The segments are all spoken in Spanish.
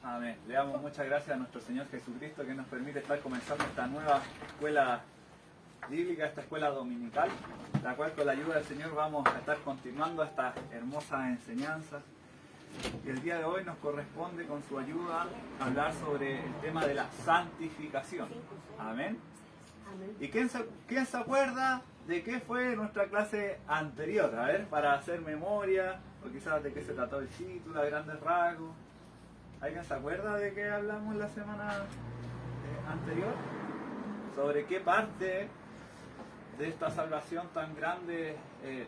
Amén. Le damos muchas gracias a nuestro Señor Jesucristo que nos permite estar comenzando esta nueva escuela bíblica, esta escuela dominical, la cual con la ayuda del Señor vamos a estar continuando estas hermosas enseñanzas. Y el día de hoy nos corresponde con su ayuda hablar sobre el tema de la santificación. Amén. ¿Y quién se acuerda de qué fue nuestra clase anterior? A ver, para hacer memoria, o quizás de qué se trató el título, a grandes rasgos. ¿Alguien se acuerda de qué hablamos la semana anterior? ¿Sobre qué parte de esta salvación tan grande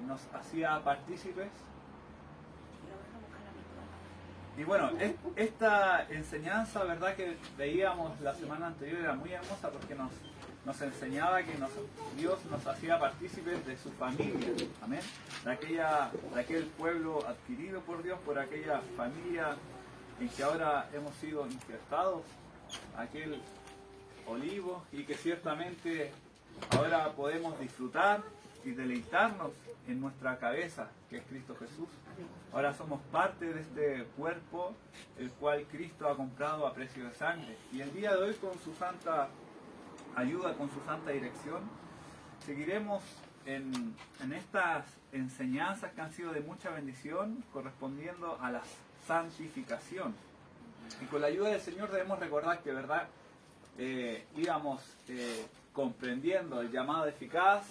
nos hacía partícipes? Y bueno, esta enseñanza, verdad, que veíamos la semana anterior era muy hermosa porque nos enseñaba que Dios nos hacía partícipes de su familia, amén, de aquel pueblo adquirido por Dios, por aquella familia en que ahora hemos sido injertados, aquel olivo, y que ciertamente ahora podemos disfrutar y deleitarnos en nuestra cabeza, que es Cristo Jesús. Ahora somos parte de este cuerpo, el cual Cristo ha comprado a precio de sangre. Y el día de hoy, con su santa ayuda, con su santa dirección, seguiremos en estas enseñanzas que han sido de mucha bendición, correspondiendo a la santificación. Y con la ayuda del Señor debemos recordar que, verdad, íbamos comprendiendo el llamado eficaz,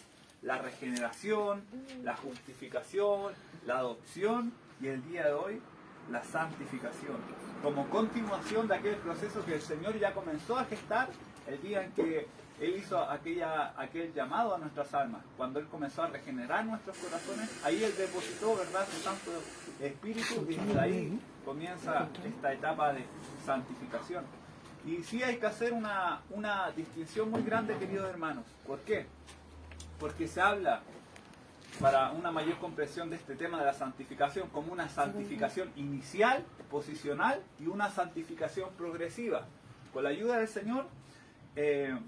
la regeneración, la justificación, la adopción y el día de hoy la santificación, como continuación de aquel proceso que el Señor ya comenzó a gestar el día en que Él hizo aquel llamado a nuestras almas. Cuando Él comenzó a regenerar nuestros corazones, ahí Él depositó, ¿verdad?, su Santo Espíritu, y desde ahí comienza esta etapa de santificación. Y sí hay que hacer una distinción muy grande, queridos hermanos. ¿Por qué? Porque se habla, para una mayor comprensión de este tema de la santificación, como una santificación inicial, posicional, y una santificación progresiva. Con la ayuda del Señor, en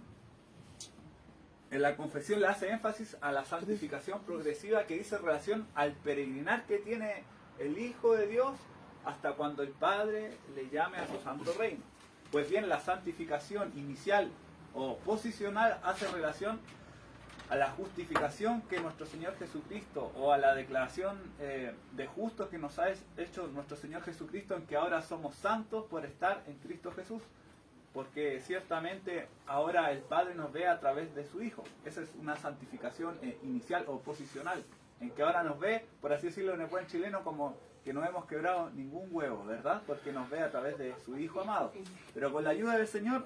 la confesión le hace énfasis a la santificación progresiva, que dice relación al peregrinar que tiene el Hijo de Dios hasta cuando el Padre le llame a su santo reino. Pues bien, la santificación inicial o posicional hace relación a la justificación que nuestro Señor Jesucristo, o a la declaración de justos que nos ha hecho nuestro Señor Jesucristo, en que ahora somos santos por estar en Cristo Jesús, porque ciertamente ahora el Padre nos ve a través de su Hijo. Esa es una santificación inicial o posicional, en que ahora nos ve, por así decirlo en el buen chileno, como que no hemos quebrado ningún huevo, ¿verdad? Porque nos ve a través de su Hijo amado. Pero con la ayuda del Señor,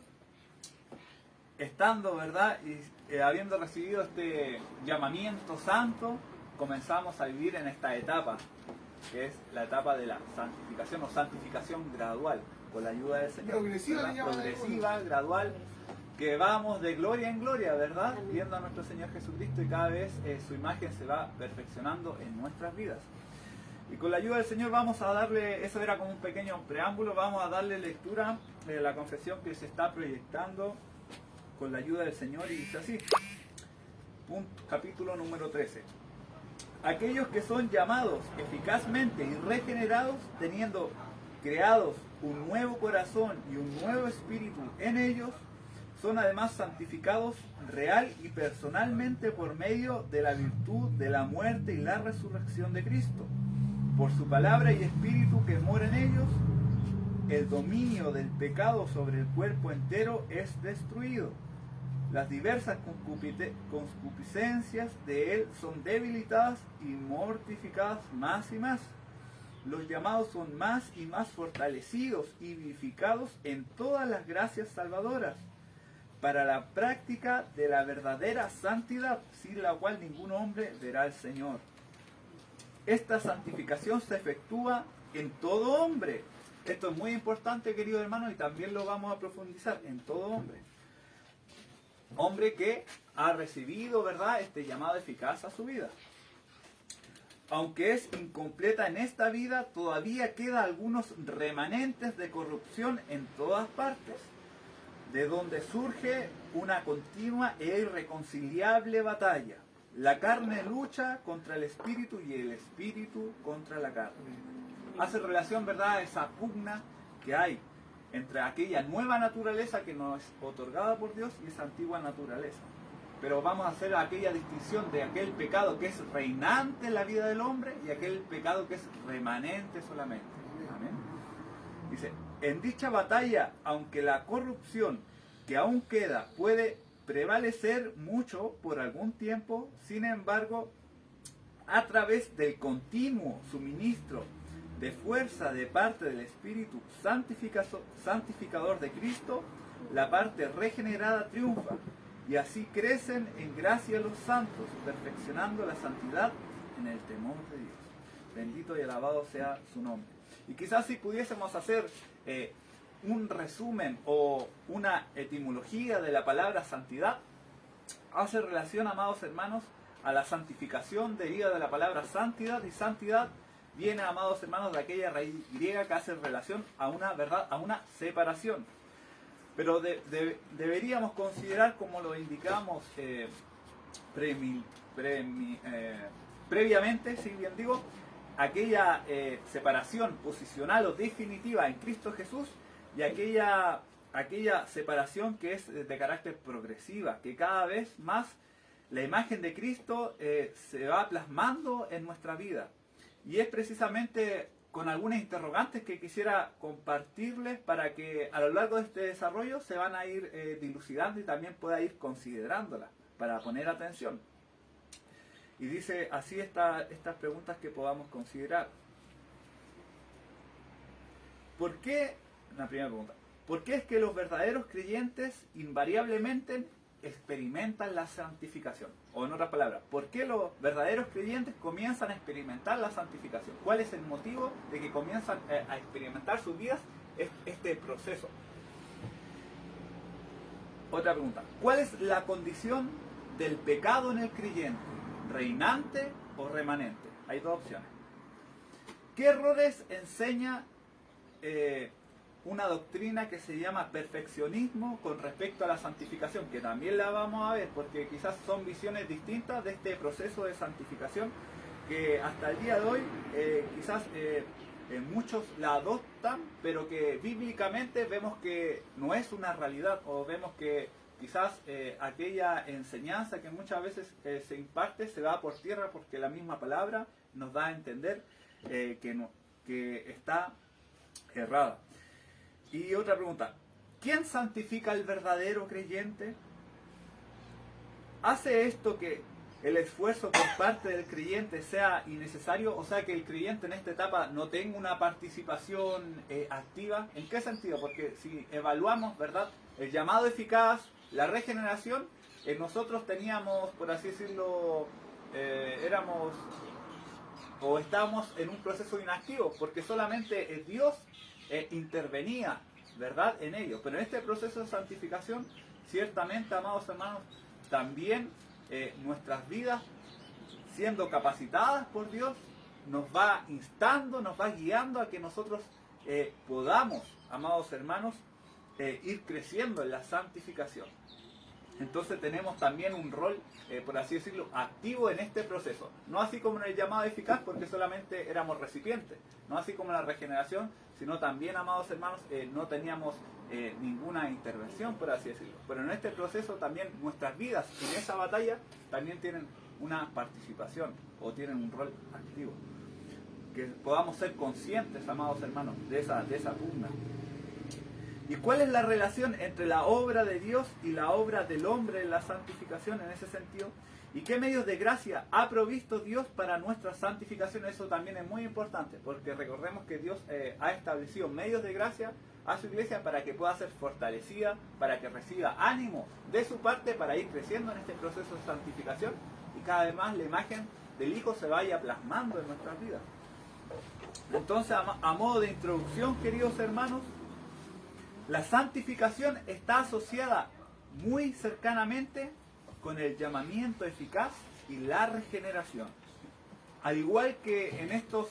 estando, ¿verdad?, y habiendo recibido este llamamiento santo, comenzamos a vivir en esta etapa, que es la etapa de la santificación o santificación gradual, con la ayuda del Señor. Progresiva, gradual, que vamos de gloria en gloria, ¿verdad?, viendo a nuestro Señor Jesucristo, y cada vez su imagen se va perfeccionando en nuestras vidas. Y con la ayuda del Señor vamos a darle, eso era como un pequeño preámbulo, vamos a darle lectura de la confesión que se está proyectando con la ayuda del Señor, y dice así, capítulo número 13. Aquellos que son llamados eficazmente y regenerados, teniendo creados un nuevo corazón y un nuevo espíritu en ellos, son además santificados real y personalmente por medio de la virtud de la muerte y la resurrección de Cristo. Por su palabra y espíritu que mora en ellos, el dominio del pecado sobre el cuerpo entero es destruido. Las diversas concupiscencias de él son debilitadas y mortificadas más y más. Los llamados son más y más fortalecidos y vivificados en todas las gracias salvadoras, para la práctica de la verdadera santidad, sin la cual ningún hombre verá al Señor. Esta santificación se efectúa en todo hombre. Esto es muy importante, queridos hermanos, y también lo vamos a profundizar, en todo hombre. Hombre que ha recibido, ¿verdad?, este llamado eficaz a su vida. Aunque es incompleta en esta vida, todavía queda algunos remanentes de corrupción en todas partes, de donde surge una continua e irreconciliable batalla. La carne lucha contra el espíritu y el espíritu contra la carne. Hace relación, ¿verdad?, a esa pugna que hay entre aquella nueva naturaleza que nos es otorgada por Dios y esa antigua naturaleza. Pero vamos a hacer aquella distinción de aquel pecado que es reinante en la vida del hombre y aquel pecado que es remanente solamente. Amén. Dice, en dicha batalla, aunque la corrupción que aún queda puede prevalecer mucho por algún tiempo, sin embargo, a través del continuo suministro de fuerza de parte del Espíritu santificador de Cristo, la parte regenerada triunfa, y así crecen en gracia los santos, perfeccionando la santidad en el temor de Dios. Bendito y alabado sea su nombre. Y quizás si pudiésemos hacer un resumen o una etimología de la palabra santidad, hace relación, amados hermanos, a la santificación derivada de la palabra santidad, y santidad viene, amados hermanos, de aquella raíz griega que hace relación a una verdad, a una separación. Pero deberíamos considerar, como lo indicamos previamente, si bien digo, aquella separación posicional o definitiva en Cristo Jesús, y aquella separación que es de carácter progresiva, que cada vez más la imagen de Cristo se va plasmando en nuestra vida. Y es precisamente con algunas interrogantes que quisiera compartirles para que a lo largo de este desarrollo se van a ir dilucidando y también pueda ir considerándolas para poner atención. Y dice así estas preguntas que podamos considerar. ¿Por qué? La primera pregunta. ¿Por qué es que los verdaderos creyentes invariablemente experimentan la santificación? O en otras palabras, ¿por qué los verdaderos creyentes comienzan a experimentar la santificación? ¿Cuál es el motivo de que comienzan a experimentar sus vidas este proceso? Otra pregunta. ¿Cuál es la condición del pecado en el creyente? ¿Reinante o remanente? Hay dos opciones. ¿Qué errores enseña una doctrina que se llama perfeccionismo con respecto a la santificación? Que también la vamos a ver, porque quizás son visiones distintas de este proceso de santificación que hasta el día de hoy quizás muchos la adoptan, pero que bíblicamente vemos que no es una realidad, o vemos que quizás aquella enseñanza que muchas veces se imparte se va por tierra porque la misma palabra nos da a entender que está errada. Y otra pregunta, ¿quién santifica al verdadero creyente? ¿Hace esto que el esfuerzo por parte del creyente sea innecesario? O sea, que el creyente en esta etapa no tenga una participación activa. ¿En qué sentido? Porque si evaluamos, ¿verdad?, el llamado eficaz, la regeneración, nosotros teníamos, por así decirlo, éramos o estábamos en un proceso inactivo, porque solamente Dios intervenía, ¿verdad?, en ello. Pero en este proceso de santificación, ciertamente, amados hermanos, también nuestras vidas, siendo capacitadas por Dios, nos va instando, nos va guiando a que nosotros podamos, amados hermanos, ir creciendo en la santificación. Entonces tenemos también un rol, por así decirlo, activo en este proceso. No así como en el llamado eficaz, porque solamente éramos recipientes. No así como en la regeneración, sino también, amados hermanos, no teníamos ninguna intervención, por así decirlo. Pero en este proceso también nuestras vidas en esa batalla también tienen una participación o tienen un rol activo. Que podamos ser conscientes, amados hermanos, de esa pugna. ¿Y cuál es la relación entre la obra de Dios y la obra del hombre en la santificación en ese sentido? ¿Y qué medios de gracia ha provisto Dios para nuestra santificación? Eso también es muy importante, porque recordemos que Dios ha establecido medios de gracia a su iglesia para que pueda ser fortalecida, para que reciba ánimo de su parte para ir creciendo en este proceso de santificación y cada vez más la imagen del Hijo se vaya plasmando en nuestras vidas. Entonces, a modo de introducción, queridos hermanos, la santificación está asociada muy cercanamente con el llamamiento eficaz y la regeneración. Al igual que en estos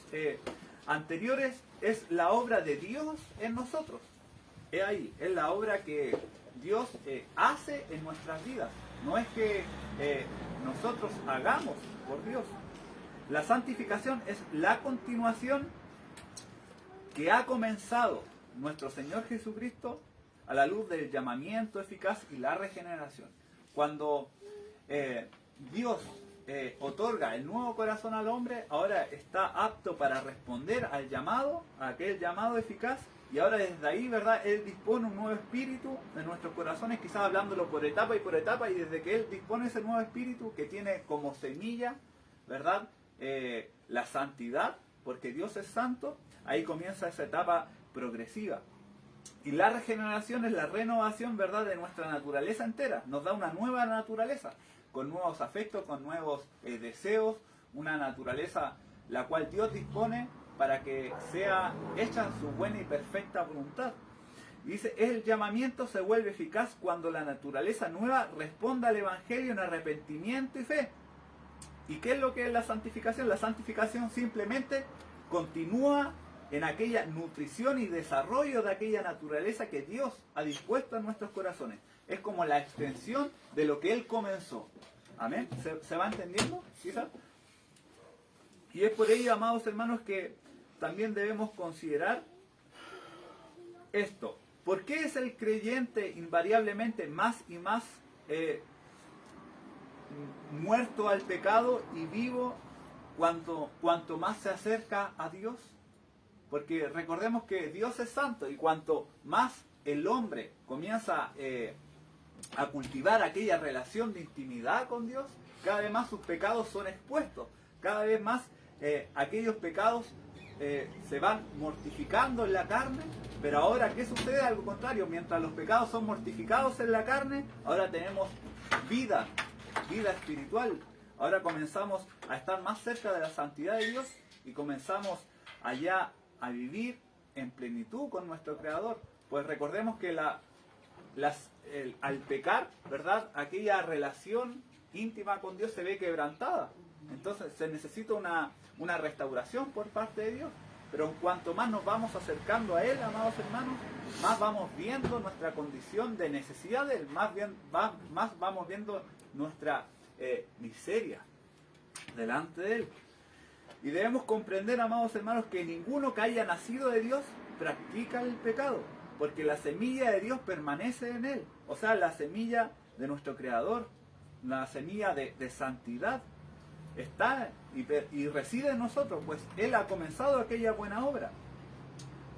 anteriores, es la obra de Dios en nosotros. Es ahí, es la obra que Dios hace en nuestras vidas. No es que nosotros hagamos por Dios. La santificación es la continuación que ha comenzado nuestro Señor Jesucristo, a la luz del llamamiento eficaz y la regeneración. Cuando Dios otorga el nuevo corazón al hombre, ahora está apto para responder al llamado, a aquel llamado eficaz, y ahora desde ahí, ¿verdad?, Él dispone un nuevo espíritu en nuestros corazones, quizás hablándolo por etapa, y desde que Él dispone ese nuevo espíritu que tiene como semilla, ¿verdad?, la santidad, porque Dios es santo, ahí comienza esa etapa progresiva. Y la regeneración es la renovación, ¿verdad?, de nuestra naturaleza entera. Nos da una nueva naturaleza, con nuevos afectos, con nuevos deseos, una naturaleza la cual Dios dispone para que sea hecha su buena y perfecta voluntad. Y dice, el llamamiento se vuelve eficaz cuando la naturaleza nueva responda al Evangelio en arrepentimiento y fe. ¿Y qué es lo que es la santificación? La santificación simplemente continúa en aquella nutrición y desarrollo de aquella naturaleza que Dios ha dispuesto en nuestros corazones. Es como la extensión de lo que Él comenzó. ¿Amén? ¿Se va entendiendo? ¿Quizás? Y es por ello, amados hermanos, que también debemos considerar esto. ¿Por qué es el creyente invariablemente más y más muerto al pecado y vivo cuanto más se acerca a Dios? Porque recordemos que Dios es santo, y cuanto más el hombre comienza a cultivar aquella relación de intimidad con Dios, cada vez más sus pecados son expuestos, cada vez más aquellos pecados se van mortificando en la carne. Pero ahora, ¿qué sucede? Algo contrario, mientras los pecados son mortificados en la carne, ahora tenemos vida espiritual. Ahora comenzamos a estar más cerca de la santidad de Dios y comenzamos allá a vivir en plenitud con nuestro Creador. Pues recordemos que al pecar, ¿verdad?, aquella relación íntima con Dios se ve quebrantada. Entonces se necesita una restauración por parte de Dios. Pero en cuanto más nos vamos acercando a Él, amados hermanos, más vamos viendo nuestra condición de necesidad de Él, más vamos viendo nuestra miseria delante de Él. Y debemos comprender, amados hermanos, que ninguno que haya nacido de Dios practica el pecado, porque la semilla de Dios permanece en él. O sea, la semilla de nuestro Creador, la semilla de santidad, está y reside en nosotros, pues Él ha comenzado aquella buena obra.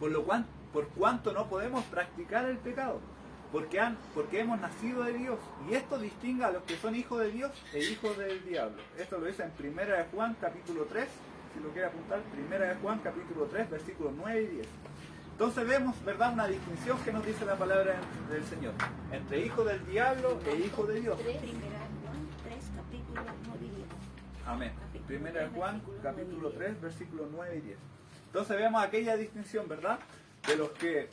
Por cuanto no podemos practicar el pecado, porque hemos nacido de Dios. Y esto distingue a los que son hijos de Dios e hijos del diablo. Esto lo dice en 1 de Juan capítulo 3, si lo quiere apuntar, 1 de Juan capítulo 3, versículos 9 y 10. Entonces vemos, ¿verdad?, una distinción que nos dice la palabra del Señor, entre hijo del diablo e hijo de Dios. 1 de Juan 3, capítulo 9 y 10. Amén. 1 de Juan capítulo 3, versículos 9 y 10. Entonces vemos aquella distinción, ¿verdad?, de los que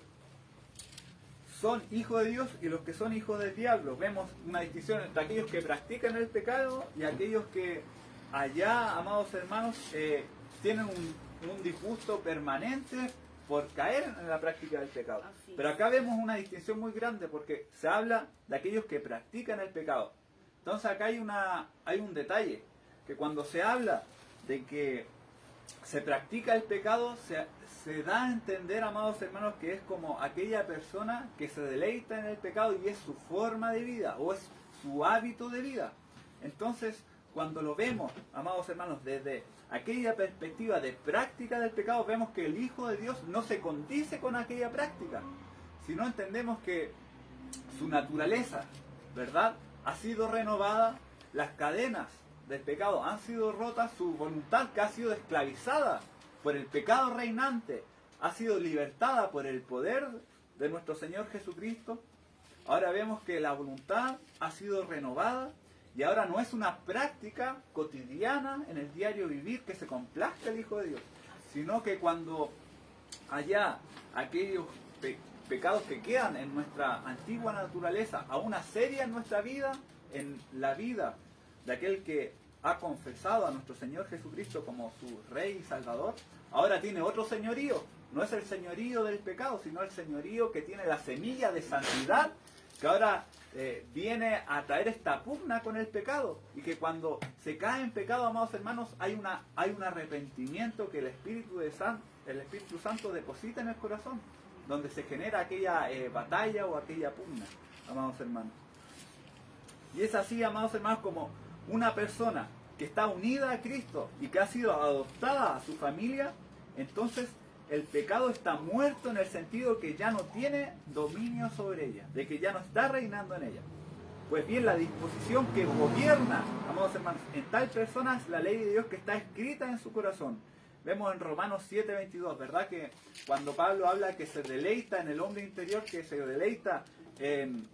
son hijos de Dios y los que son hijos del diablo. Vemos una distinción entre aquellos que practican el pecado y aquellos que allá, amados hermanos, tienen un disgusto permanente por caer en la práctica del pecado. Pero acá vemos una distinción muy grande, porque se habla de aquellos que practican el pecado. Entonces acá hay un detalle, que cuando se habla de que se practica el pecado, se da a entender, amados hermanos, que es como aquella persona que se deleita en el pecado y es su forma de vida o es su hábito de vida. Entonces, cuando lo vemos, amados hermanos, desde aquella perspectiva de práctica del pecado, vemos que el Hijo de Dios no se condice con aquella práctica, sino entendemos que su naturaleza, ¿verdad?, ha sido renovada, las cadenas del pecado han sido rotas, su voluntad, que ha sido esclavizada por el pecado reinante, ha sido libertada por el poder de nuestro Señor Jesucristo. Ahora vemos que la voluntad ha sido renovada y ahora no es una práctica cotidiana en el diario vivir que se complazca el Hijo de Dios, sino que cuando allá aquellos pecados que quedan en nuestra antigua naturaleza, a una seria en nuestra vida, en la vida de aquel que ha confesado a nuestro Señor Jesucristo como su Rey y Salvador, ahora tiene otro señorío. No es el señorío del pecado, sino el señorío que tiene la semilla de santidad, que ahora viene a traer esta pugna con el pecado, y que cuando se cae en pecado, amados hermanos, hay un arrepentimiento que el Espíritu Santo deposita en el corazón, donde se genera aquella batalla o aquella pugna, amados hermanos. Y es así, amados hermanos, como una persona que está unida a Cristo y que ha sido adoptada a su familia, entonces el pecado está muerto en el sentido que ya no tiene dominio sobre ella, de que ya no está reinando en ella. Pues bien, la disposición que gobierna, amados hermanos, en tal persona es la ley de Dios que está escrita en su corazón. Vemos en Romanos 7:22, ¿verdad? Que cuando Pablo habla que se deleita en el hombre interior, que se deleita en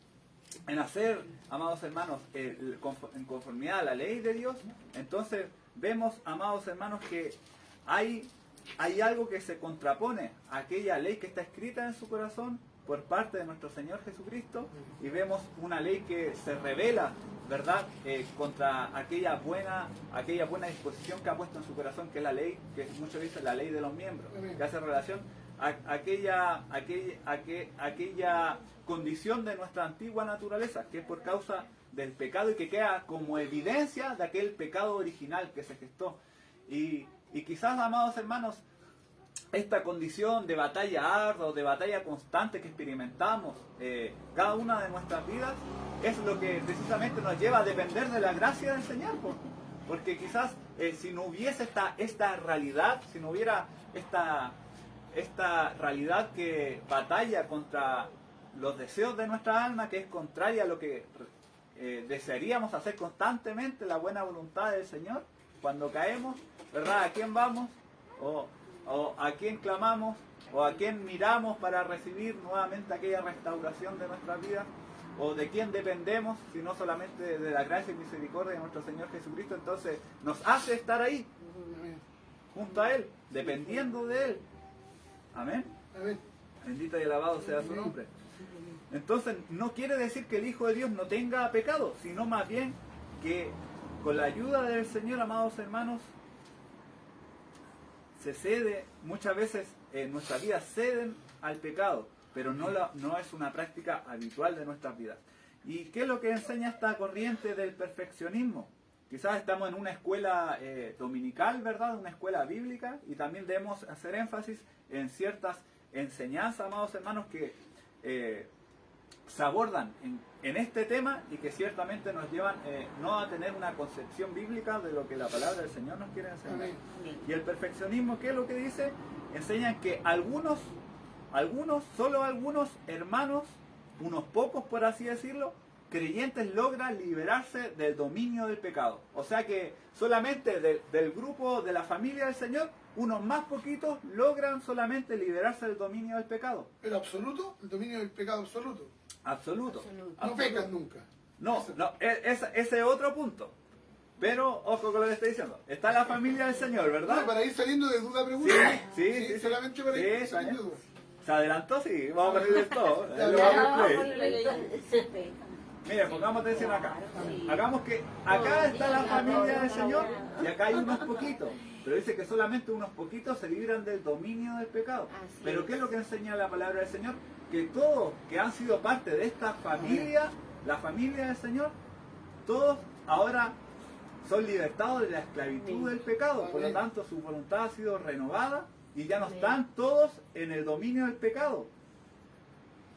hacer, amados hermanos, en conformidad a la ley de Dios, entonces vemos, amados hermanos, que hay algo que se contrapone a aquella ley que está escrita en su corazón por parte de nuestro Señor Jesucristo, y vemos una ley que se revela, ¿verdad?, contra aquella buena disposición que ha puesto en su corazón, que es la ley, que muchos dicen la ley de los miembros, que hace relación a aquella condición de nuestra antigua naturaleza, que es por causa del pecado y que queda como evidencia de aquel pecado original que se gestó. Y quizás, amados hermanos, esta condición de batalla ardua, de batalla constante que experimentamos cada una de nuestras vidas, es lo que precisamente nos lleva a depender de la gracia del Señor. Porque quizás si no hubiese esta realidad, si no hubiera esta realidad que batalla contra los deseos de nuestra alma, que es contraria a lo que desearíamos hacer constantemente, la buena voluntad del Señor, cuando caemos, ¿verdad?, ¿a quién vamos? O a quién clamamos, o a quién miramos para recibir nuevamente aquella restauración de nuestra vida, o de quién dependemos, si no solamente de la gracia y misericordia de nuestro Señor Jesucristo. Entonces nos hace estar ahí, junto a Él, dependiendo de Él. Amén. Amén. Bendito y alabado sea su nombre. Entonces no quiere decir que el Hijo de Dios no tenga pecado, sino más bien que con la ayuda del Señor, amados hermanos, se cede, muchas veces en nuestras vidas ceden al pecado, pero no es una práctica habitual de nuestras vidas. ¿Y qué es lo que enseña esta corriente del perfeccionismo? Quizás estamos en una escuela dominical, ¿verdad? Una escuela bíblica, y también debemos hacer énfasis en ciertas enseñanzas, amados hermanos, que se abordan en este tema y que ciertamente nos llevan no a tener una concepción bíblica de lo que la palabra del Señor nos quiere enseñar. Amén. Y el perfeccionismo, ¿qué es lo que dice? Enseñan que solo algunos hermanos, unos pocos por así decirlo, creyentes logran liberarse del dominio del pecado. O sea que solamente del grupo de la familia del Señor, unos más poquitos logran solamente liberarse del dominio del pecado. ¿Pero absoluto? ¿El dominio del pecado absoluto? Absoluto. No pecan nunca. No, ese es otro punto. Pero, ojo con lo que estoy diciendo. Está la familia del Señor, ¿verdad? No, para ir saliendo de duda, pregunta. Sí, solamente para ir saliendo de duda. Se adelantó, sí. Vamos a perder todo. Mire, pongamos atención acá. Hagamos que acá está la familia del Señor y acá hay unos poquitos. Pero dice que solamente unos poquitos se libran del dominio del pecado. Pero ¿qué es lo que enseña la palabra del Señor? Que todos que han sido parte de esta familia, la familia del Señor, todos ahora son libertados de la esclavitud del pecado. Por lo tanto, su voluntad ha sido renovada y ya no están todos en el dominio del pecado,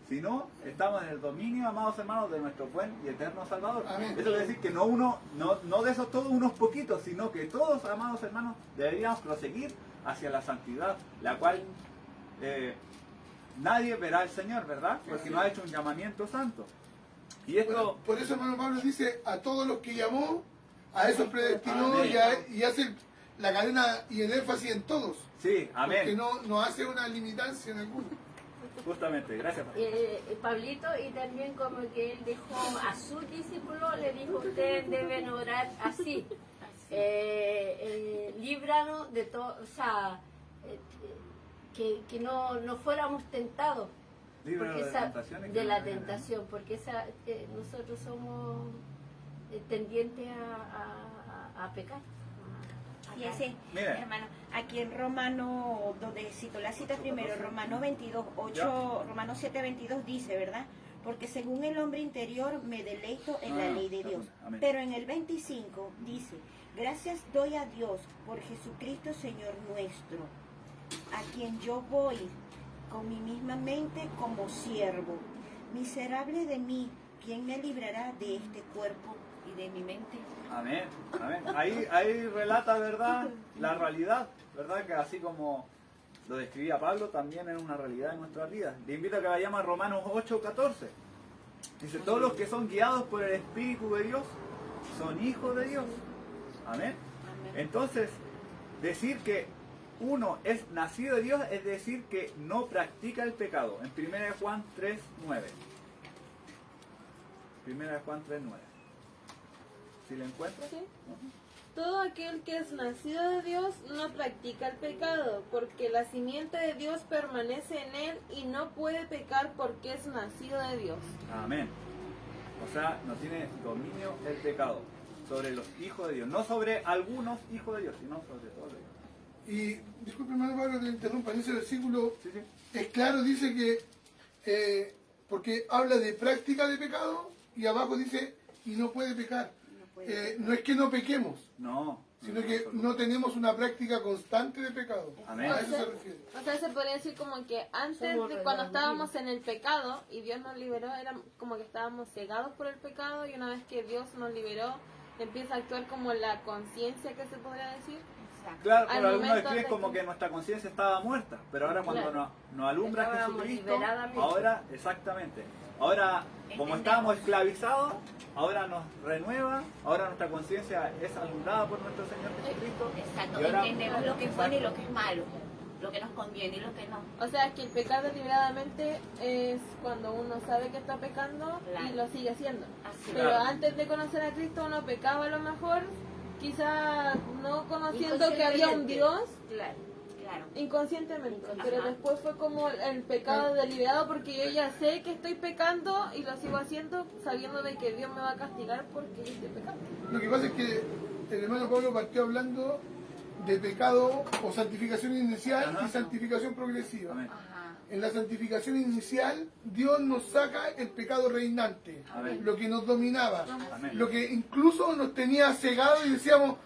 sino estamos en el dominio, amados hermanos, de nuestro buen y eterno Salvador. Amén. Eso quiere decir que no de esos todos unos poquitos, sino que todos, amados hermanos, deberíamos proseguir hacia la santidad, la cual nadie verá al Señor, ¿verdad? Porque nos ha hecho un llamamiento santo. Y esto, bueno, por eso hermano Pablo dice, a todos los que llamó, a esos predestinó, y hace la cadena y el énfasis en todos. Sí, amén. Porque no hace una limitancia en alguno. Justamente, gracias. Pablito, y también como que él dejó a sus discípulos, le dijo, ustedes deben orar así. Líbranos de todo, o sea, que no fuéramos tentados. De la tentación, porque nosotros somos tendientes a pecar. Fíjese, hermano, aquí en Romano, donde cito la cita primero, Romano 22, 8, Romano 7, 22 dice, ¿verdad? Porque según el hombre interior me deleito en la ley de Dios. Amén. Pero en el 25 dice, gracias doy a Dios por Jesucristo Señor nuestro, a quien yo voy con mi misma mente como siervo. Miserable de mí, ¿quién me librará de este cuerpo y de mi mente? Amén, amén. Ahí relata, ¿verdad?, la realidad, ¿verdad?, que así como lo describía Pablo, también es una realidad en nuestras vidas. Le invito a que vayamos a Romanos 8:14. Dice, todos los que son guiados por el Espíritu de Dios son hijos de Dios. Amén. Entonces, decir que uno es nacido de Dios es decir que no practica el pecado. En 1 Juan 3:9. 1 Juan 3:9. ¿Si le encuentras? Sí. Todo aquel que es nacido de Dios no practica el pecado, porque la simiente de Dios permanece en él y no puede pecar porque es nacido de Dios. Amén. O sea, no tiene dominio el pecado sobre los hijos de Dios. No sobre algunos hijos de Dios, sino sobre todos ellos. Y, disculpe hermano Pablo que le interrumpa, en ese versículo Sí. es claro, dice que, porque habla de práctica de pecado, y abajo dice, y no puede pecar. No es que no pequemos, No. sino que no tenemos una práctica constante de pecado. Amén. A eso se refiere. O sea, se podría decir como que antes de cuando estábamos en el pecado y Dios nos liberó, era como que estábamos cegados por el pecado, y una vez que Dios nos liberó, empieza a actuar como la conciencia, que se podría decir. Claro, Al pero algunos momento escriben de como que- que nuestra conciencia estaba muerta, pero ahora cuando Claro. nos alumbra Estábamos Jesucristo, liberadamente. ahora, exactamente, ahora como estábamos esclavizados, ahora nos renueva, ahora nuestra conciencia es alumbrada por nuestro Señor Jesucristo. Exacto, Y ahora- entendemos lo que es bueno y lo que es malo, lo que nos conviene y lo que no. O sea, que el pecar deliberadamente es cuando uno sabe que está pecando y Claro. lo sigue haciendo. Así Pero Claro. antes de conocer a Cristo uno pecaba a lo mejor, quizá no conociendo que había un Dios, Claro, claro. inconscientemente. Ajá. Pero después fue como el pecado deliberado, porque yo ya sé que estoy pecando y lo sigo haciendo sabiendo de que Dios me va a castigar porque yo estoy pecando. Lo que pasa es que el hermano Pablo partió hablando de pecado o santificación inicial Ajá. y santificación progresiva. Amén. Ajá. En la santificación inicial, Dios nos saca el pecado reinante, Amén. lo que nos dominaba, Amén. lo que incluso nos tenía cegado y decíamos,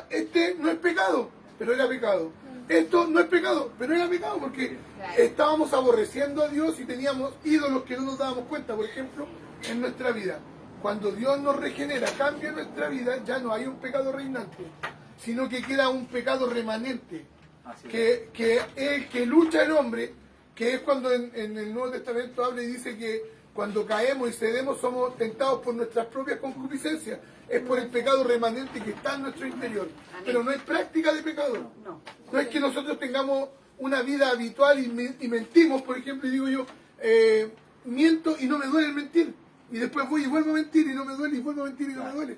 este no es pecado, pero era pecado. Esto no es pecado, pero era pecado porque Claro. estábamos aborreciendo a Dios y teníamos ídolos que no nos dábamos cuenta, por ejemplo, en nuestra vida. Cuando Dios nos regenera, cambia nuestra vida, ya no hay un pecado reinante, sino que queda un pecado remanente, Así es. que es el que lucha el hombre, que es cuando en el Nuevo Testamento habla y dice que cuando caemos y cedemos somos tentados por nuestras propias concupiscencias, es por el pecado remanente que está en nuestro interior. Amén. Pero no hay práctica de pecado. No. No es que nosotros tengamos una vida habitual y mentimos, por ejemplo, y digo yo, miento y no me duele el mentir. Y después voy y vuelvo a mentir y no me duele, y vuelvo a mentir y no me duele.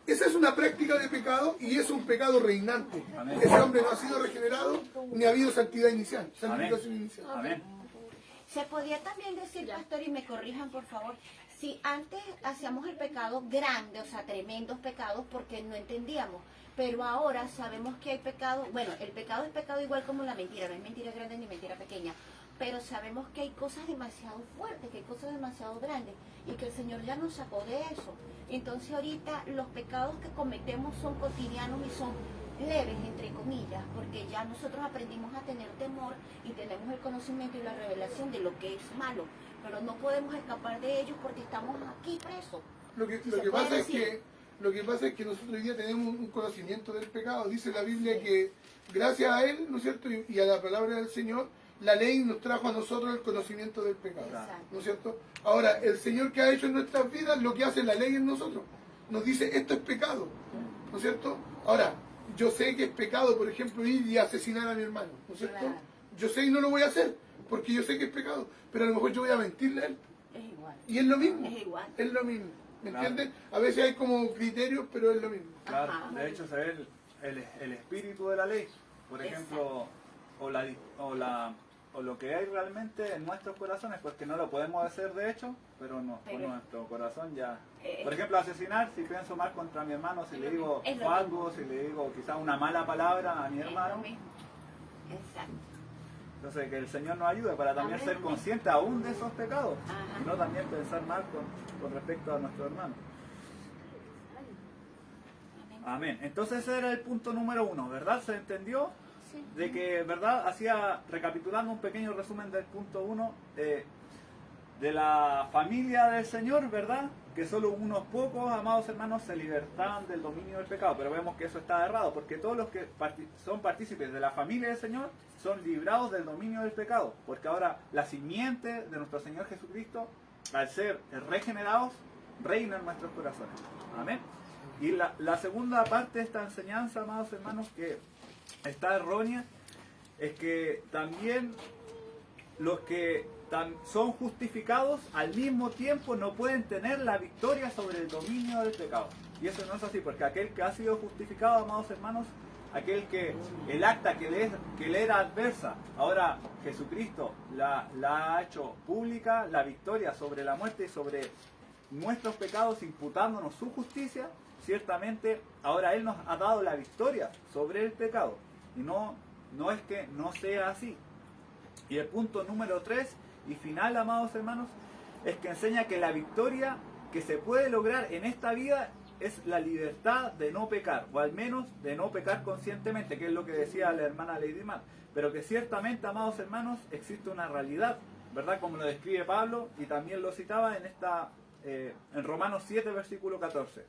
Esa es una práctica de pecado y es un pecado reinante. Amén. Ese hombre no ha sido regenerado ni ha habido santidad inicial, santificación inicial. Amén. Se podía también decir, pastor, y me corrijan por favor, si antes hacíamos el pecado grande, o sea, tremendos pecados, porque no entendíamos, pero ahora sabemos que hay pecado, bueno, el pecado es pecado igual como la mentira, no hay mentira grande ni mentira pequeña, pero sabemos que hay cosas demasiado fuertes, que hay cosas demasiado grandes, y que el Señor ya nos sacó de eso. Entonces ahorita los pecados que cometemos son cotidianos y son leves, entre comillas, porque ya nosotros aprendimos a tener temor y tenemos el conocimiento y la revelación de lo que es malo, pero no podemos escapar de ellos porque estamos aquí presos. Lo que puede pasa es decir. lo que pasa es que nosotros hoy día tenemos un conocimiento del pecado. Dice la Biblia que gracias a Él, ¿no es cierto? Y a la palabra del Señor, la ley nos trajo a nosotros el conocimiento del pecado. Exacto. ¿No es cierto? Ahora, el Señor que ha hecho en nuestras vidas, lo que hace la ley en nosotros, nos dice, esto es pecado. ¿No es cierto? Ahora, yo sé que es pecado, por ejemplo, ir y asesinar a mi hermano. ¿No es cierto? Claro. Yo sé y no lo voy a hacer, porque yo sé que es pecado. Pero a lo mejor yo voy a mentirle a él. Es igual. Y es lo mismo. Es igual. Es lo mismo. ¿Me Claro. entiendes? A veces hay como criterios, pero es lo mismo. Claro, Ajá. de hecho se ve el espíritu de la ley, por ejemplo, o lo que hay realmente en nuestros corazones, porque no lo podemos hacer de hecho, pero no, con Pero- nuestro corazón ya. Eh, Por ejemplo, asesinar, si pienso mal contra mi hermano, si le digo es lo algo, si le digo quizás una mala palabra a mi Es lo hermano, mismo. Exacto. entonces que el Señor nos ayude para también Amén, ser amén. conscientes aún de esos pecados, Ajá. y no también pensar mal con respecto a nuestro hermano. Amén. Amén. Entonces ese era el punto número 1, ¿verdad? ¿Se entendió? de que, ¿verdad? Hacía, recapitulando un pequeño resumen del punto 1, de la familia del Señor, ¿verdad? Que solo unos pocos, amados hermanos, se libertaban del dominio del pecado. Pero vemos que eso está errado, porque todos los que son partícipes de la familia del Señor son librados del dominio del pecado. Porque ahora la simiente de nuestro Señor Jesucristo, al ser regenerados, reina en nuestros corazones. Amén. Y la segunda parte de esta enseñanza, amados hermanos, que está errónea, es que también los que son justificados al mismo tiempo no pueden tener la victoria sobre el dominio del pecado. Y eso no es así, porque aquel que ha sido justificado, amados hermanos, aquel que el acta que le era adversa, ahora Jesucristo la ha hecho pública, la victoria sobre la muerte y sobre nuestros pecados, imputándonos su justicia. Ciertamente ahora Él nos ha dado la victoria sobre el pecado, y no es que no sea así. Y el punto número 3 y final, amados hermanos, es que enseña que la victoria que se puede lograr en esta vida es la libertad de no pecar, o al menos de no pecar conscientemente, que es lo que decía la hermana Lady Mar. Pero que ciertamente, amados hermanos, existe una realidad, ¿verdad? Como lo describe Pablo, y también lo citaba en Romanos 7, versículo 14.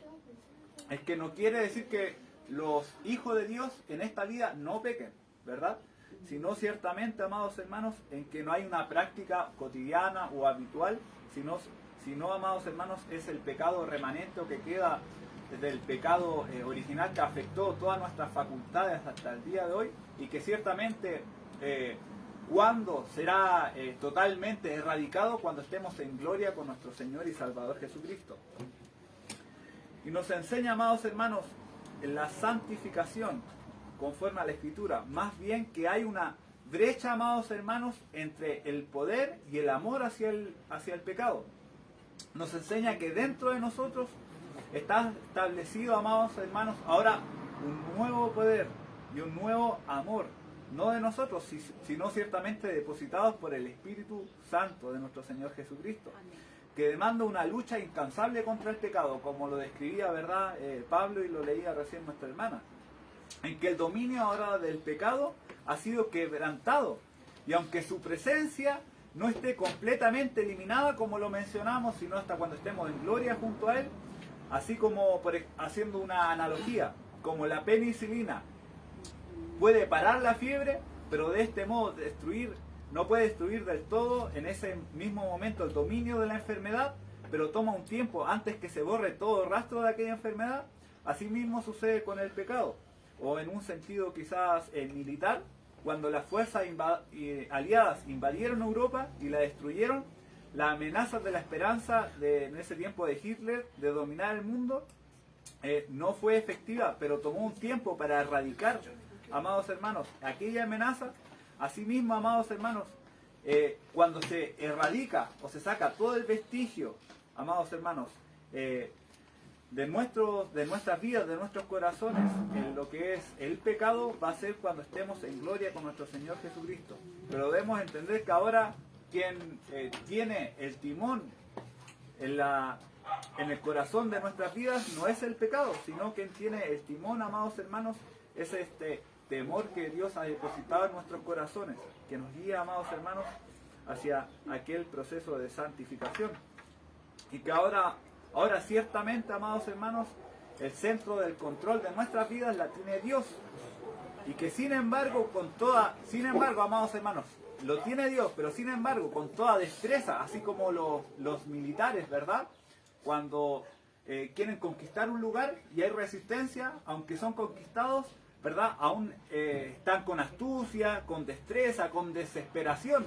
Es que no quiere decir que los hijos de Dios en esta vida no pequen, ¿verdad? Sino ciertamente, amados hermanos, en que no hay una práctica cotidiana o habitual, sino, amados hermanos, es el pecado remanente o que queda del pecado original que afectó todas nuestras facultades hasta el día de hoy, y que ciertamente cuando será totalmente erradicado, cuando estemos en gloria con nuestro Señor y Salvador Jesucristo. Y nos enseña, amados hermanos, en la santificación conforme a la Escritura, más bien que hay una brecha, amados hermanos, entre el poder y el amor hacia el pecado. Nos enseña que dentro de nosotros está establecido, amados hermanos, ahora un nuevo poder y un nuevo amor, no de nosotros, sino ciertamente depositados por el Espíritu Santo de nuestro Señor Jesucristo, que demanda una lucha incansable contra el pecado, como lo describía, ¿verdad? Pablo, y lo leía recién nuestra hermana, en que el dominio ahora del pecado ha sido quebrantado, y aunque su presencia no esté completamente eliminada, como lo mencionamos, sino hasta cuando estemos en gloria junto a Él, así como, haciendo una analogía, como la penicilina puede parar la fiebre, pero de este modo no puede destruir del todo en ese mismo momento el dominio de la enfermedad, pero toma un tiempo antes que se borre todo rastro de aquella enfermedad. Así mismo sucede con el pecado, o en un sentido quizás militar, cuando las fuerzas aliadas invadieron Europa y la destruyeron, la amenaza de la esperanza en ese tiempo de Hitler de dominar el mundo no fue efectiva, pero tomó un tiempo para erradicar, amados hermanos, aquella amenaza. Asimismo, amados hermanos, cuando se erradica o se saca todo el vestigio, amados hermanos, de nuestras vidas, de nuestros corazones, en lo que es el pecado, va a ser cuando estemos en gloria con nuestro Señor Jesucristo. Pero debemos entender que ahora quien tiene el timón en el corazón de nuestras vidas no es el pecado, sino quien tiene el timón, amados hermanos, es este temor que Dios ha depositado en nuestros corazones, que nos guía, amados hermanos, hacia aquel proceso de santificación. Y que ahora ciertamente, amados hermanos, el centro del control de nuestras vidas la tiene Dios. Y que sin embargo, amados hermanos, lo tiene Dios, pero sin embargo, con toda destreza, así como los militares, ¿verdad? Cuando quieren conquistar un lugar y hay resistencia, aunque son conquistados, ¿verdad? Aún están con astucia, con destreza, con desesperación,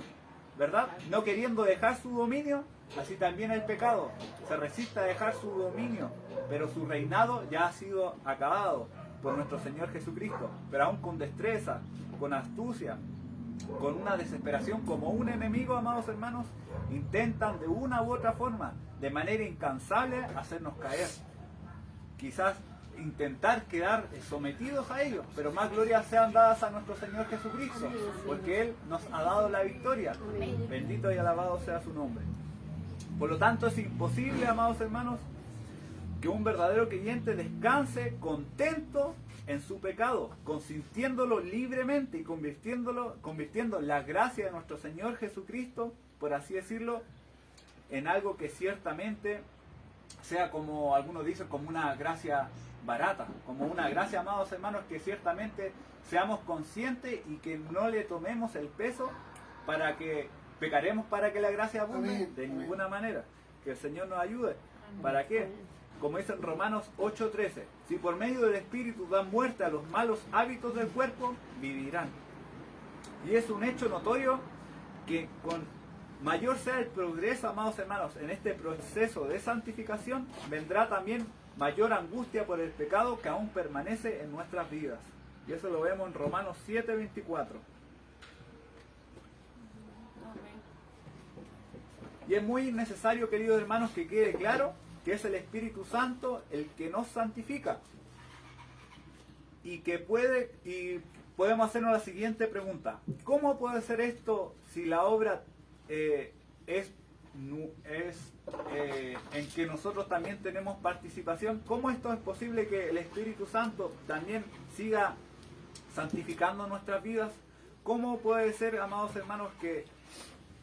¿verdad? No queriendo dejar su dominio. Así también el pecado se resiste a dejar su dominio, pero su reinado ya ha sido acabado por nuestro Señor Jesucristo. Pero aún con destreza, con astucia, con una desesperación como un enemigo, amados hermanos, intentan de una u otra forma, de manera incansable, hacernos caer. Quizás intentar quedar sometidos a ellos, pero más glorias sean dadas a nuestro Señor Jesucristo, porque Él nos ha dado la victoria. Bendito y alabado sea su nombre. Por lo tanto, es imposible, amados hermanos, que un verdadero creyente descanse contento en su pecado, consintiéndolo libremente y convirtiendo la gracia de nuestro Señor Jesucristo, por así decirlo, en algo que ciertamente sea, como algunos dicen, como una gracia barata, como una gracia, amados hermanos, que ciertamente seamos conscientes y que no le tomemos el peso para que pecaremos para que la gracia abunde, de ninguna manera. Que el Señor nos ayude. ¿Para qué? Como dice en Romanos 8:13, si por medio del Espíritu dan muerte a los malos hábitos del cuerpo, vivirán. Y es un hecho notorio que con mayor sea el progreso, amados hermanos, en este proceso de santificación, vendrá también mayor angustia por el pecado que aún permanece en nuestras vidas. Y eso lo vemos en Romanos 7:24. Y es muy necesario, queridos hermanos, que quede claro que es el Espíritu Santo el que nos santifica. Y podemos hacernos la siguiente pregunta: ¿cómo puede ser esto si la obra es en que nosotros también tenemos participación? ¿Cómo esto es posible que el Espíritu Santo también siga santificando nuestras vidas? ¿Cómo puede ser, amados hermanos, que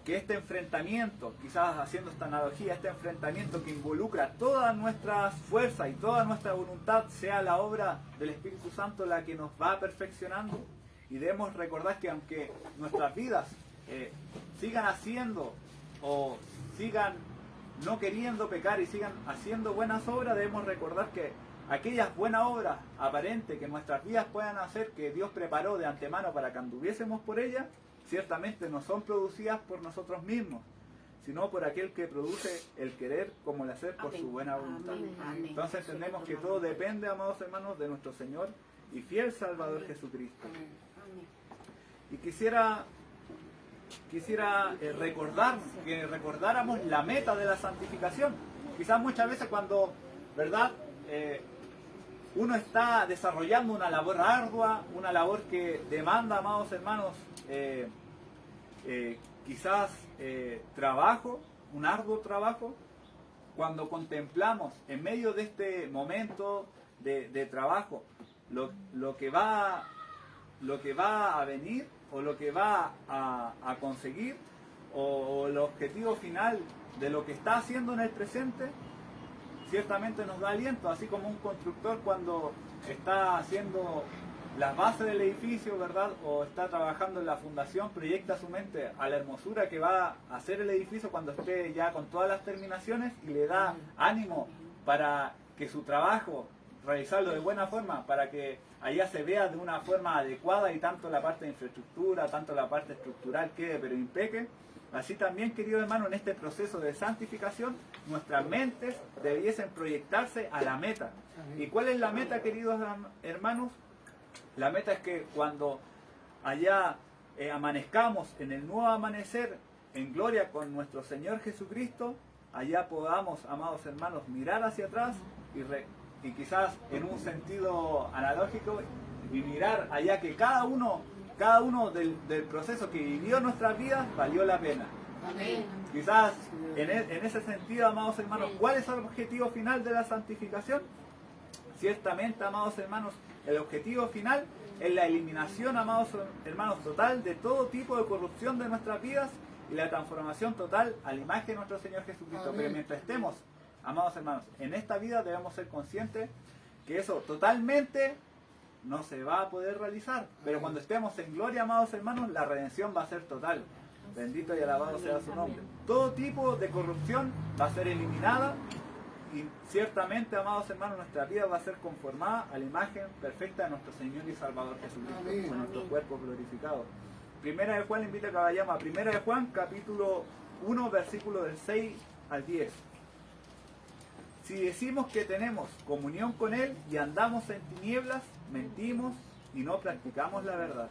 este enfrentamiento, quizás haciendo esta analogía, este enfrentamiento que involucra todas nuestras fuerzas y toda nuestra voluntad, sea la obra del Espíritu Santo la que nos va perfeccionando? Y debemos recordar que aunque nuestras vidas sigan haciendo o sigan no queriendo pecar y sigan haciendo buenas obras, debemos recordar que aquellas buenas obras aparentes que nuestras vidas puedan hacer, que Dios preparó de antemano para que anduviésemos por ellas, ciertamente no son producidas por nosotros mismos, sino por aquel que produce el querer como el hacer por su buena voluntad. Entonces entendemos que todo depende, amados hermanos, de nuestro Señor y fiel Salvador Jesucristo. Y quisiera que recordáramos la meta de la santificación. Quizás muchas veces cuando, ¿verdad?, uno está desarrollando una labor ardua, una labor que demanda, amados hermanos, quizás trabajo, un arduo trabajo, cuando contemplamos en medio de este momento de trabajo lo que va a venir o lo que va a conseguir o el objetivo final de lo que está haciendo en el presente, ciertamente nos da aliento, así como un constructor cuando está haciendo las bases del edificio, ¿verdad?, o está trabajando en la fundación, proyecta su mente a la hermosura que va a hacer el edificio cuando esté ya con todas las terminaciones y le da ánimo para que su trabajo, realizarlo de buena forma, para que allá se vea de una forma adecuada y tanto la parte de infraestructura, tanto la parte estructural quede pero impeque. Así también, queridos hermanos, en este proceso de santificación, nuestras mentes debiesen proyectarse a la meta. ¿Y cuál es la meta, queridos hermanos? La meta es que cuando allá amanezcamos en el nuevo amanecer en gloria con nuestro Señor Jesucristo, allá podamos, amados hermanos, mirar hacia atrás y quizás en un sentido analógico y mirar allá que cada uno del proceso que vivió nuestras vidas valió la pena. Amén. Quizás en ese sentido, amados hermanos, ¿cuál es el objetivo final de la santificación? Ciertamente, amados hermanos, el objetivo final es la eliminación, amados hermanos, total de todo tipo de corrupción de nuestras vidas y la transformación total a la imagen de nuestro Señor Jesucristo. Pero mientras estemos, amados hermanos, en esta vida debemos ser conscientes que eso totalmente no se va a poder realizar. Pero cuando estemos en gloria, amados hermanos, la redención va a ser total. Bendito y alabado sea su nombre. Todo tipo de corrupción va a ser eliminada y ciertamente, amados hermanos, nuestra vida va a ser conformada a la imagen perfecta de nuestro Señor y Salvador Jesucristo, con nuestros cuerpos glorificados. Primera de Juan, invita a que vayamos a Primera de Juan, capítulo 1, versículo del 6 al 10. Si decimos que tenemos comunión con Él y andamos en tinieblas, mentimos y no practicamos la verdad.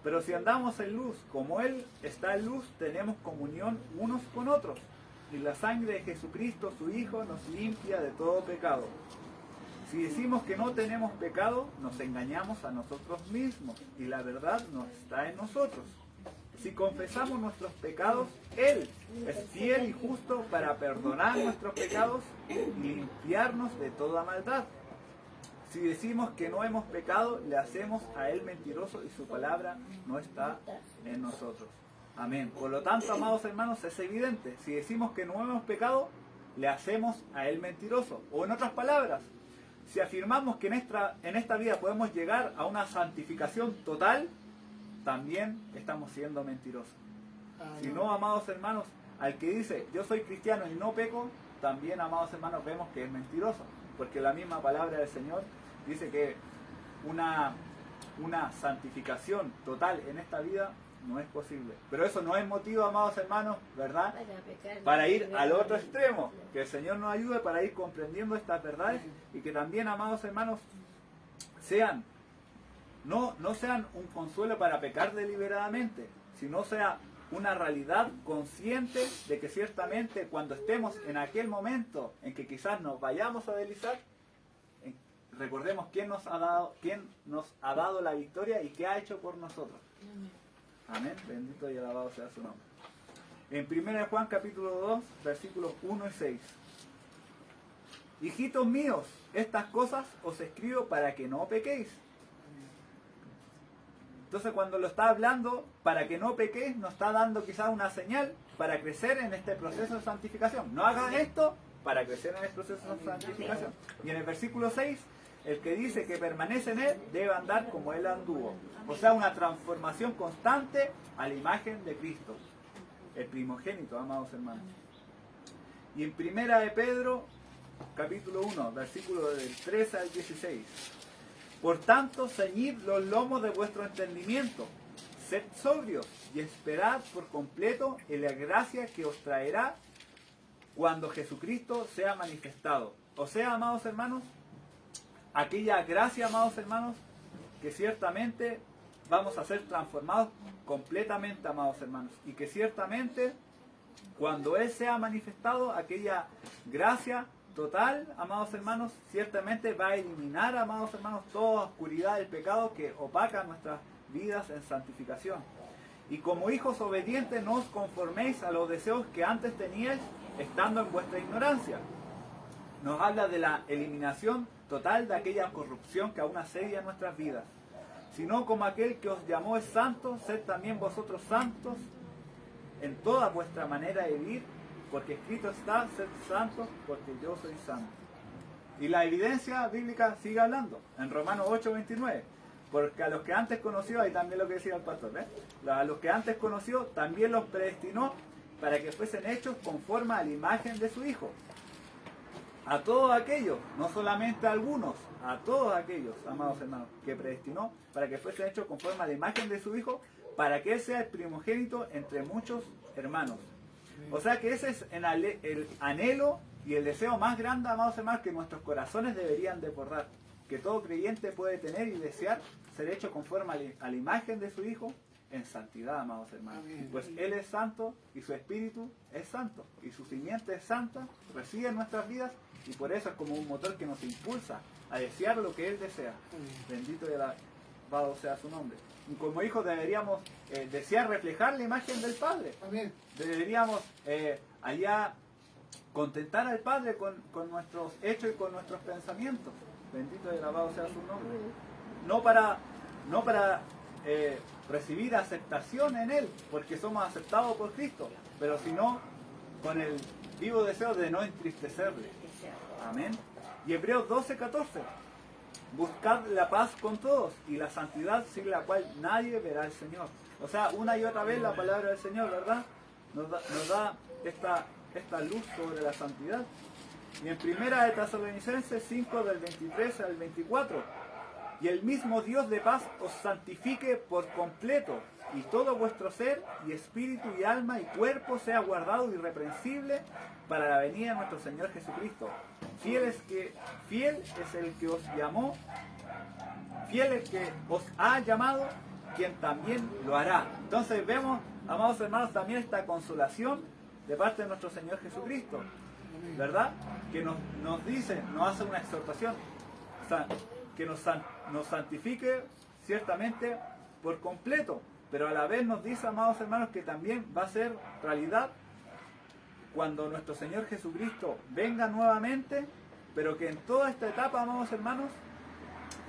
Pero si andamos en luz, como Él está en luz, tenemos comunión unos con otros. Y la sangre de Jesucristo, su Hijo, nos limpia de todo pecado. Si decimos que no tenemos pecado, nos engañamos a nosotros mismos y la verdad no está en nosotros. Si confesamos nuestros pecados, Él es fiel y justo para perdonar nuestros pecados y limpiarnos de toda maldad. Si decimos que no hemos pecado, le hacemos a Él mentiroso y su palabra no está en nosotros. Amén. Por lo tanto, amados hermanos, es evidente. Si decimos que no hemos pecado, le hacemos a Él mentiroso. O en otras palabras, si afirmamos que en esta vida podemos llegar a una santificación total, también estamos siendo mentirosos. Si no, amados hermanos, al que dice yo soy cristiano y no peco, también, amados hermanos, vemos que es mentiroso. Porque la misma palabra del Señor dice que una santificación total en esta vida no es posible. Pero eso no es motivo, amados hermanos, ¿verdad?, para ir al otro extremo. Que el Señor nos ayude para ir comprendiendo estas verdades y que también, amados hermanos, no sean un consuelo para pecar deliberadamente, sino sea una realidad consciente de que ciertamente cuando estemos en aquel momento en que quizás nos vayamos a deslizar, recordemos quién nos ha dado la victoria y qué ha hecho por nosotros. Amén. Bendito y alabado sea su nombre. En 1 Juan capítulo 2, versículos 1 y 6. Hijitos míos, estas cosas os escribo para que no pequéis. Entonces, cuando lo está hablando, para que no pequéis, nos está dando quizás una señal para crecer en este proceso de santificación. No hagas esto para crecer en el proceso de santificación. Y en el versículo 6, el que dice que permanece en él debe andar como él anduvo. O sea, una transformación constante a la imagen de Cristo, el primogénito, amados hermanos. Y en 1 de Pedro, capítulo 1, versículo del 13 al 16. Por tanto, ceñid los lomos de vuestro entendimiento, sed sobrios y esperad por completo en la gracia que os traerá cuando Jesucristo sea manifestado. O sea, amados hermanos, aquella gracia, amados hermanos, que ciertamente vamos a ser transformados completamente, amados hermanos, y que ciertamente cuando Él sea manifestado, aquella gracia total, amados hermanos, ciertamente va a eliminar, amados hermanos, toda oscuridad del pecado que opaca nuestras vidas en santificación. Y como hijos obedientes, no os conforméis a los deseos que antes teníais estando en vuestra ignorancia. Nos habla de la eliminación total de aquella corrupción que aún asedia nuestras vidas. Sino como aquel que os llamó es santo, sed también vosotros santos en toda vuestra manera de vivir, porque escrito está, sed santos, porque yo soy santo. Y la evidencia bíblica sigue hablando, en Romanos 8:29. Porque a los que antes conoció, ahí también lo que decía el pastor, a los que antes conoció, también los predestinó para que fuesen hechos conforme a la imagen de su Hijo. A todos aquellos, no solamente a algunos, a todos aquellos, amados hermanos, que predestinó para que fuesen hechos conforme a la imagen de su Hijo, para que Él sea el primogénito entre muchos hermanos. O sea que ese es el anhelo y el deseo más grande, amados hermanos, que nuestros corazones deberían desbordar. Que todo creyente puede tener y desear ser hecho conforme a la imagen de su Hijo en santidad, amados hermanos. Pues Él es santo y su Espíritu es santo. Y su simiente es santa, reside en nuestras vidas y por eso es como un motor que nos impulsa a desear lo que Él desea. Bendito y alabado sea su nombre. Y como hijos deberíamos desear reflejar la imagen del Padre. Amén. Deberíamos allá contentar al Padre con nuestros hechos y con nuestros pensamientos. Bendito y alabado sea su nombre. No para recibir aceptación en Él, porque somos aceptados por Cristo, pero sino con el vivo deseo de no entristecerle. Amén. Y Hebreos 12:14. Buscad la paz con todos y la santidad sin la cual nadie verá al Señor. O sea, una y otra vez la palabra del Señor, ¿verdad? Nos da esta luz sobre la santidad. Y en 1 de Tesalonicenses 5 del 23 al 24. Y el mismo Dios de paz os santifique por completo, y todo vuestro ser y espíritu y alma y cuerpo sea guardado irreprensible para la venida de nuestro Señor Jesucristo. Fiel es el que os llamó, fiel es el que os ha llamado, quien también lo hará. Entonces vemos, amados hermanos, también esta consolación de parte de nuestro Señor Jesucristo, ¿verdad? Que nos dice, nos hace una exhortación, que nos santifique ciertamente por completo, pero a la vez nos dice, amados hermanos, que también va a ser realidad cuando nuestro Señor Jesucristo venga nuevamente, pero que en toda esta etapa, amados hermanos,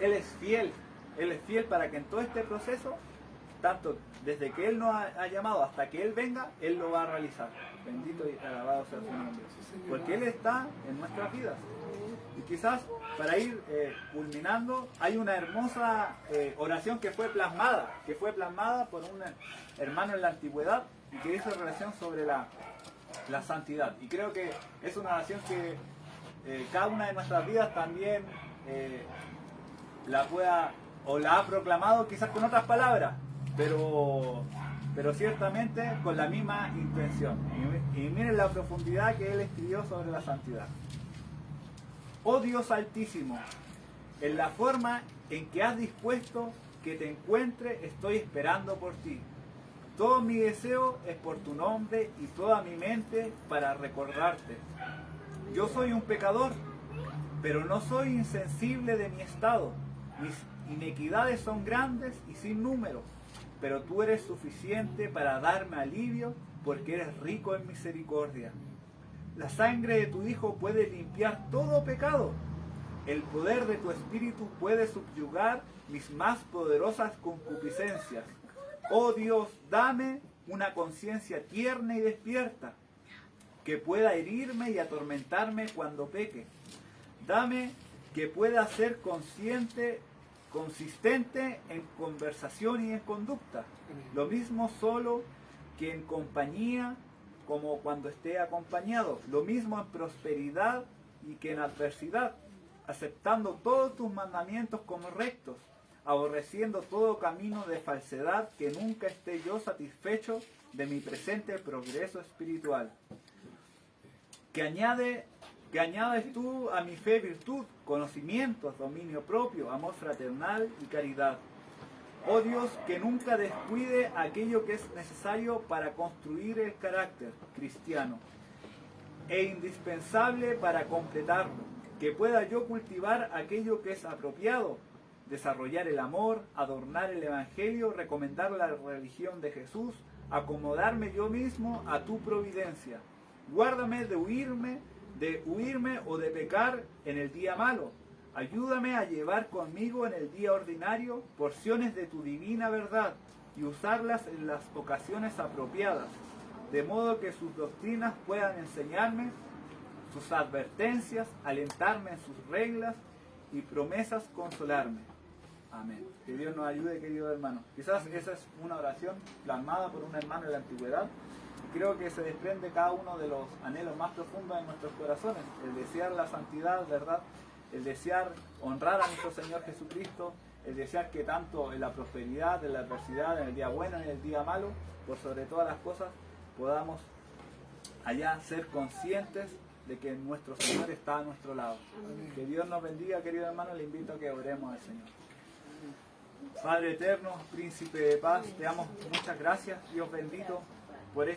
Él es fiel para que en todo este proceso, tanto desde que Él nos ha llamado hasta que Él venga, Él lo va a realizar. Bendito y alabado sea su nombre. Porque Él está en nuestras vidas. Y quizás para ir culminando, hay una hermosa oración que fue plasmada por un hermano en la antigüedad y que hizo relación sobre la santidad. Y creo que es una oración que cada una de nuestras vidas también la pueda o la ha proclamado quizás con otras palabras, pero ciertamente con la misma intención. Y miren la profundidad que él escribió sobre la santidad. Oh Dios Altísimo, en la forma en que has dispuesto que te encuentre, estoy esperando por ti. Todo mi deseo es por tu nombre y toda mi mente para recordarte. Yo soy un pecador, pero no soy insensible de mi estado. Mis inequidades son grandes y sin número, pero tú eres suficiente para darme alivio porque eres rico en misericordia. La sangre de tu Hijo puede limpiar todo pecado. El poder de tu Espíritu puede subyugar mis más poderosas concupiscencias. Oh Dios, dame una conciencia tierna y despierta, que pueda herirme y atormentarme cuando peque. Dame que pueda ser consistente en conversación y en conducta. Lo mismo solo que en compañía como cuando esté acompañado. Lo mismo en prosperidad y que en adversidad, aceptando todos tus mandamientos como rectos, aborreciendo todo camino de falsedad, que nunca esté yo satisfecho de mi presente progreso espiritual. Que añades tú a mi fe virtud, conocimientos, dominio propio, amor fraternal y caridad. Oh Dios, que nunca descuide aquello que es necesario para construir el carácter cristiano e indispensable para completarlo. Que pueda yo cultivar aquello que es apropiado, desarrollar el amor, adornar el Evangelio, recomendar la religión de Jesús, acomodarme yo mismo a tu providencia. Guárdame de huirme o de pecar en el día malo. Ayúdame a llevar conmigo en el día ordinario porciones de tu divina verdad y usarlas en las ocasiones apropiadas, de modo que sus doctrinas puedan enseñarme, sus advertencias, alentarme en sus reglas y promesas consolarme. Amén. Que Dios nos ayude, queridos hermanos. Quizás esa es una oración plasmada por un hermano de la antigüedad. Creo que se desprende cada uno de los anhelos más profundos de nuestros corazones, el desear la santidad, ¿verdad? El desear honrar a nuestro Señor Jesucristo, el desear que tanto en la prosperidad, en la adversidad, en el día bueno, en el día malo, por sobre todas las cosas, podamos allá ser conscientes de que nuestro Señor está a nuestro lado. Amén. Que Dios nos bendiga, querido hermano, le invito a que oremos al Señor. Padre eterno, príncipe de paz, te damos muchas gracias, Dios bendito, por